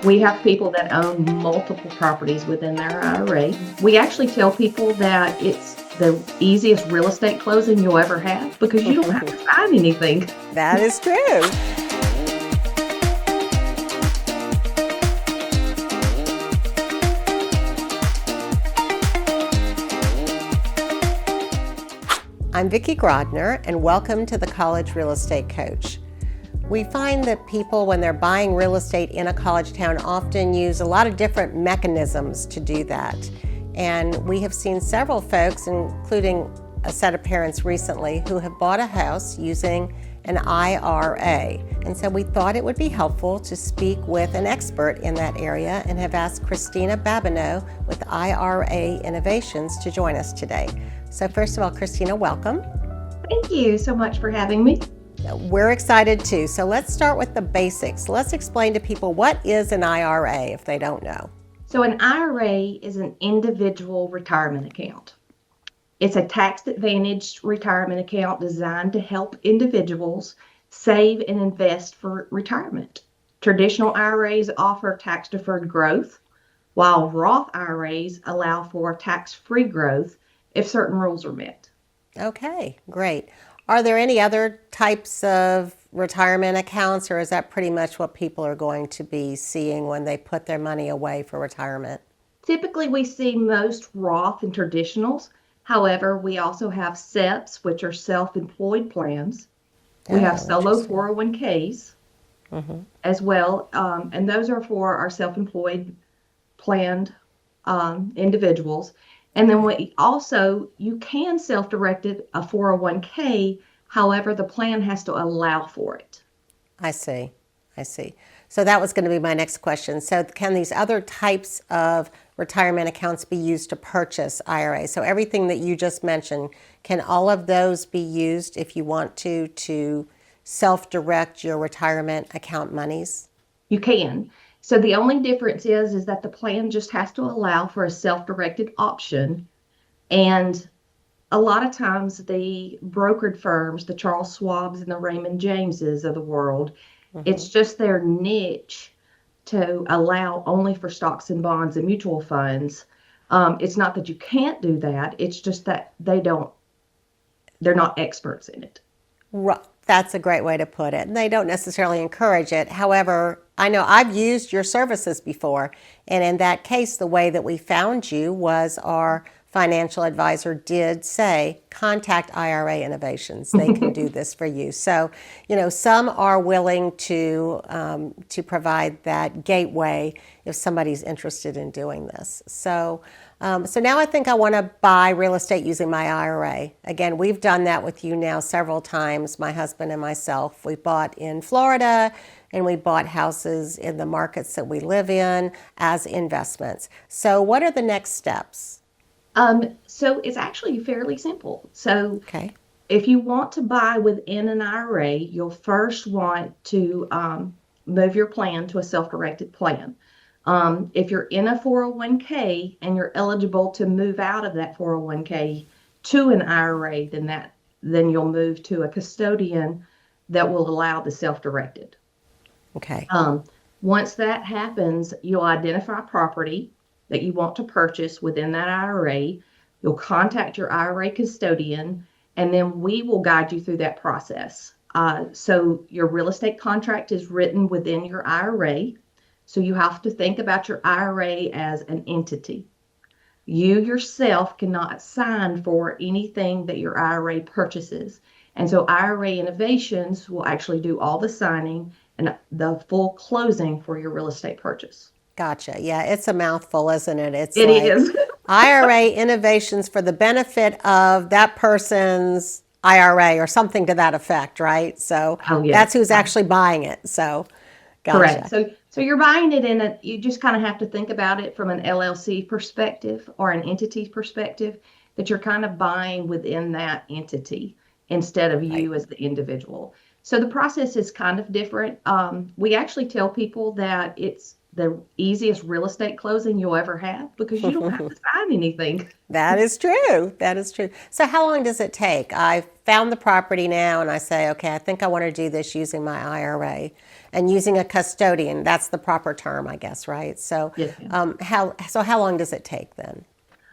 We have people that own multiple properties within their IRA. We actually tell people that it's the easiest real estate closing you'll ever have because you don't have to sign anything. That is true. I'm Vikki Grodner, and welcome to the College Real Estate Coach. We find that people, when they're buying real estate in a college town, often use a lot of different mechanisms to do that. And we have seen several folks, including a set of parents recently, who have bought a house using an IRA. And so we thought it would be helpful to speak with an expert in that area and have asked Christina Babineau with IRA Innovations to join us today. So first of all, Christina, welcome. Thank you so much for having me. We're excited too. So let's start with the basics. Let's explain to people, what is an IRA if they don't know? So an IRA is an individual retirement account. It's a tax-advantaged retirement account designed to help individuals save and invest for retirement. Traditional IRAs offer tax-deferred growth, while Roth IRAs allow for tax-free growth if certain rules are met. Okay, great. Are there any other types of retirement accounts, or is that pretty much what people are going to be seeing when they put their money away for retirement? Typically, we see most Roth and traditionals. However, we also have SEPs, which are self-employed plans. We have solo 401ks as well, and those are for our self-employed planned individuals. And then you can self-direct a 401k, however, the plan has to allow for it. I see. So that was going to be my next question. So can these other types of retirement accounts be used to purchase IRAs? So everything that you just mentioned, can all of those be used if you want to self-direct your retirement account monies? You can. So the only difference is that the plan just has to allow for a self-directed option. And a lot of times the brokered firms, the Charles Schwabs and the Raymond Jameses of the world, it's just their niche to allow only for stocks and bonds and mutual funds. It's not that you can't do that. It's just that they're not experts in it. Right. That's a great way to put it. They don't necessarily encourage it. However, I know I've used your services before, and in that case, the way that we found you was our financial advisor did say, contact IRA Innovations. They can do this for you. So, some are willing to provide that gateway if somebody's interested in doing this. So now I think I want to buy real estate using my IRA. Again, we've done that with you now several times, my husband and myself. We bought in Florida, and we bought houses in the markets that we live in as investments. So what are the next steps? So it's actually fairly simple. So if you want to buy within an IRA, you'll first want to move your plan to a self-directed plan. If you're in a 401k and you're eligible to move out of that 401k to an IRA, then you'll move to a custodian that will allow the self-directed. Okay. Once that happens, you'll identify property that you want to purchase within that IRA. You'll contact your IRA custodian, and then we will guide you through that process. So your real estate contract is written within your IRA. So you have to think about your IRA as an entity. You yourself cannot sign for anything that your IRA purchases. And so IRA Innovations will actually do all the signing and the full closing for your real estate purchase. Gotcha. Yeah, it's a mouthful, isn't it? It is. IRA Innovations for the benefit of that person's IRA or something to that effect, right? So that's who's actually buying it. So, gotcha. Correct. So you're buying it you just kind of have to think about it from an LLC perspective or an entity perspective, that you're kind of buying within that entity instead of you as the individual. So the process is kind of different. We actually tell people that the easiest real estate closing you'll ever have because you don't have to sign anything. That is true. That is true. So how long does it take? I found the property now and I say, okay, I think I want to do this using my IRA and using a custodian. That's the proper term, I guess, right? So, Yes, ma'am. how long does it take then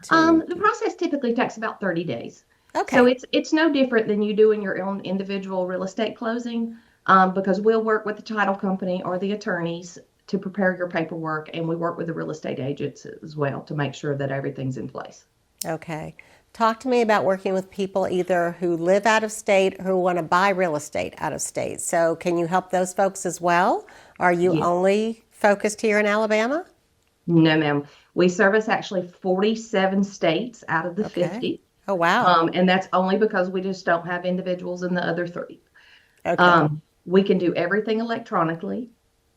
to The do? process typically takes about 30 days. So Okay. it's no different than you doing your own individual real estate closing, because we'll work with the title company or the attorneys to prepare your paperwork, and we work with the real estate agents as well to make sure that everything's in place. Okay. Talk to me about working with people either who live out of state or who want to buy real estate out of state. So can you help those folks as well? Are you Yes. only focused here in Alabama? No, ma'am. We service actually 47 states out of the Okay. 50. Oh, wow. And that's only because we just don't have individuals in the other three. Okay. We can do everything electronically.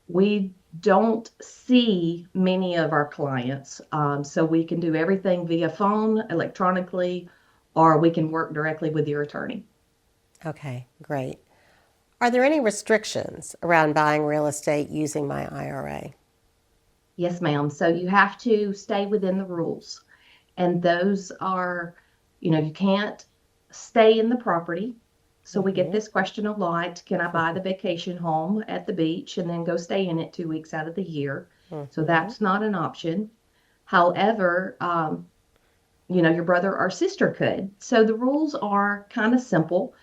We don't see many of our clients, so we can do everything via phone, electronically, or we can work directly with your attorney. Okay, great. Are there any restrictions around buying real estate using my IRA? Yes, ma'am. So you have to stay within the rules. And those are, you can't stay in the property. So we get Mm-hmm. this question a lot. Can I buy the vacation home at the beach and then go stay in it 2 weeks out of the year? So Mm-hmm. that's not an option. However, your brother or sister could. So the rules are kind of simple.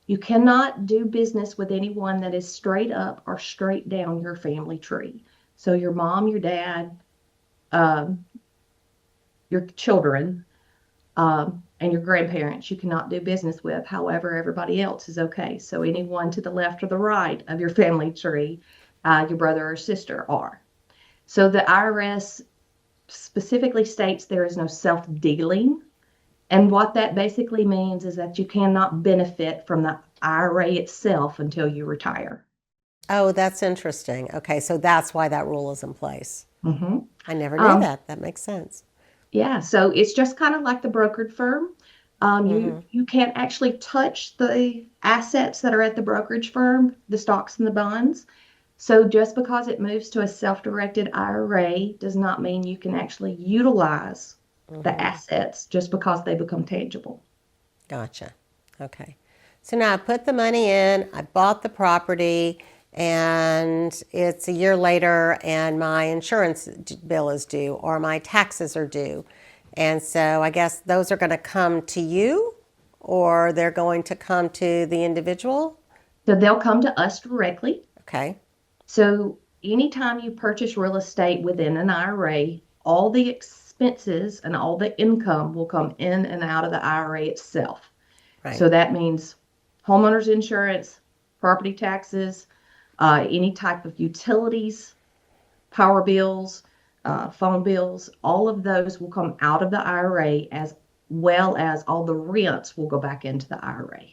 You cannot do business with anyone that is straight up or straight down your family tree. So your mom, your dad, um, your children, and your grandparents, you cannot do business with. However, everybody else is okay. So anyone to the left or the right of your family tree, your brother or sister are. So the IRS specifically states there is no self-dealing. And what that basically means is that you cannot benefit from the IRA itself until you retire. Oh, that's interesting. Okay, so that's why that rule is in place. hmm I never knew Um, that. That makes sense. yeah, so it's just kind of like the brokered firm. You Mm-hmm. you can't actually touch the assets that are at the brokerage firm, the stocks and the bonds. So just because it moves to a self-directed IRA does not mean you can actually utilize the Mm-hmm. assets just because they become tangible. Gotcha. Okay. So now I put the money in, I bought the property, and it's a year later, and my insurance bill is due, or my taxes are due. And so I guess those are going to come to you, or they're going to come to the individual. So they'll come to us directly. Okay. So anytime you purchase real estate within an IRA, all the expenses and all the income will come in and out of the IRA itself. Right. So that means homeowners insurance, property taxes, any type of utilities, power bills, phone bills, all of those will come out of the IRA as well as all the rents will go back into the IRA.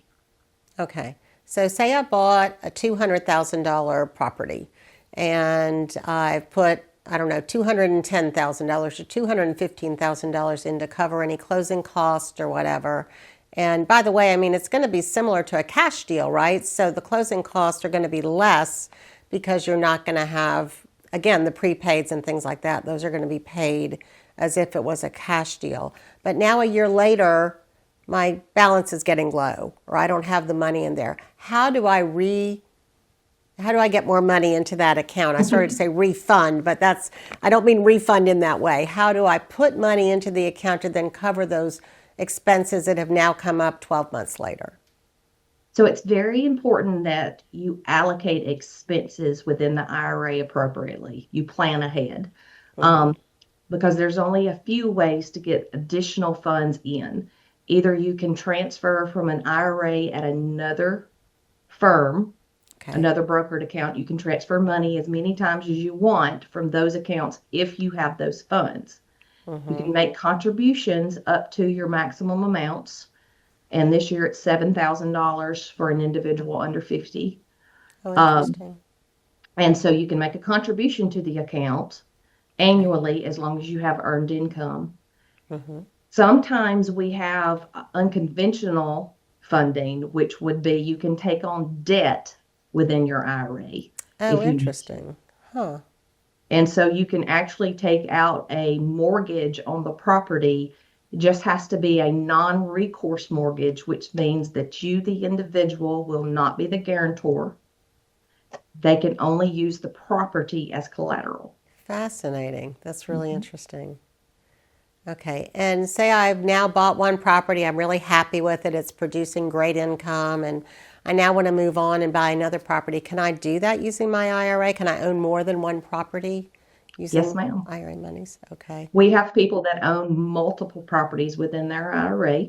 Okay. So say I bought a $200,000 property and I put, I don't know, $210,000 or $215,000 in to cover any closing costs or whatever. And by the way, I mean, it's going to be similar to a cash deal, right? So the closing costs are going to be less because you're not going to have, again, the prepaids and things like that. Those are going to be paid as if it was a cash deal. But now a year later, my balance is getting low or I don't have the money in there. How do I get more money into that account? I started to say refund, but I don't mean refund in that way. How do I put money into the account to then cover those expenses that have now come up 12 months later? So it's very important that you allocate expenses within the IRA appropriately. You plan ahead, Mm-hmm. um, because there's only a few ways to get additional funds in. Either you can transfer from an IRA at another firm, Okay. another brokered account. You can transfer money as many times as you want from those accounts if you have those funds. You Mm-hmm. can make contributions up to your maximum amounts. And this year it's $7,000 for an individual under 50. Oh, Um, interesting. and so you can make a contribution to the account Okay. annually as long as you have earned income. Mm-hmm. Sometimes we have unconventional funding, which would be you can take on debt within your IRA Oh, if you need to. interesting. Huh. And so you can actually take out a mortgage on the property. It just has to be a non-recourse mortgage, which means that you, the individual, will not be the guarantor. They can only use the property as collateral. Fascinating. That's really interesting. Okay, and say I've now bought one property, I'm really happy with it, it's producing great income, and I now want to move on and buy another property. Can I do that using my IRA? Can I own more than one property using Yes, ma'am. IRA monies? Okay. We have people that own multiple properties within their IRA.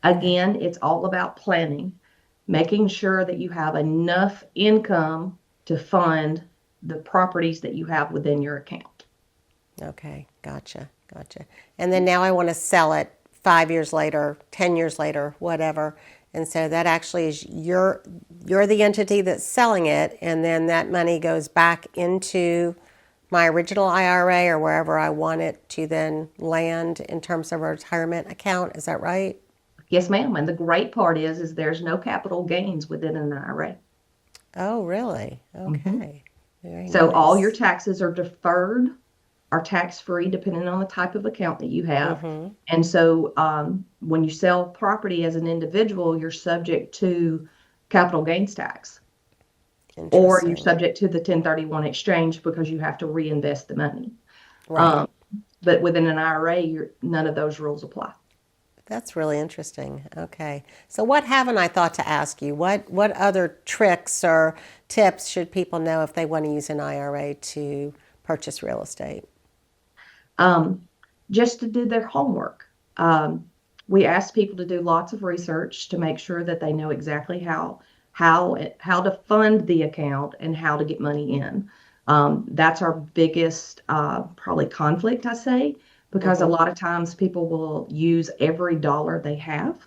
Again, it's all about planning, making sure that you have enough income to fund the properties that you have within your account. Okay, gotcha. And then now I want to sell it 5 years later, 10 years later, whatever. And so that actually is you're the entity that's selling it, and then that money goes back into my original IRA or wherever I want it to then land in terms of a retirement account. Is that right? Yes, ma'am. And the great part is there's no capital gains within an IRA. Oh, really? Okay. Very So all your nice. taxes are deferred, are tax-free, depending on the type of account that you have. And so when you sell property as an individual, you're subject to capital gains tax, or you're Interesting. subject to the 1031 exchange because you have to reinvest the money. Right. But within an IRA, none of those rules apply. That's really interesting. Okay. So what haven't I thought to ask you? What other tricks or tips should people know if they want to use an IRA to purchase real estate? Just to do their homework. We ask people to do lots of research to make sure that they know exactly how to fund the account and how to get money in. That's our biggest probably conflict, I say, because a lot of times people will use every dollar they have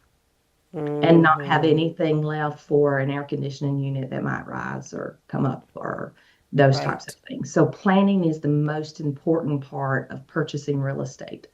and not have anything left for an air conditioning unit that might rise or come up or those types of things. So planning is the most important part of purchasing real estate.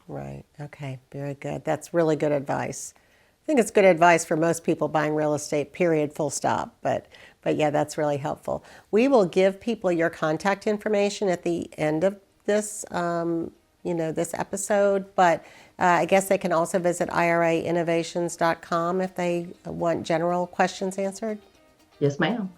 Right. Okay. Very good. That's really good advice. I think it's good advice for most people buying real estate, period, full stop. But yeah, that's really helpful. We will give people your contact information at the end of this, this episode. But I guess they can also visit IRAinnovations.com if they want general questions answered. Yes, ma'am.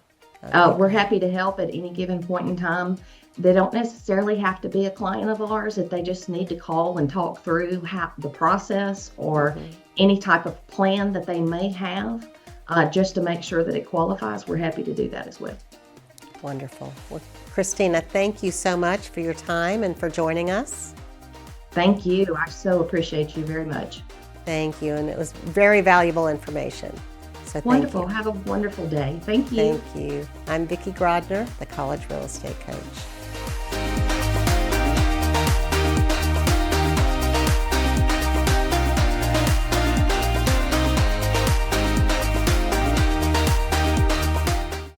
Okay. We're happy to help at any given point in time. They don't necessarily have to be a client of ours. If they just need to call and talk through the process or any type of plan that they may have, just to make sure that it qualifies, we're happy to do that as well. Wonderful. Well, Christina, thank you so much for your time and for joining us. Thank you. I so appreciate you very much. Thank you. And it was very valuable information. So Wonderful. Thank you. Have a wonderful day. Thank you. Thank you. I'm Vikki Grodner, the College Real Estate Coach.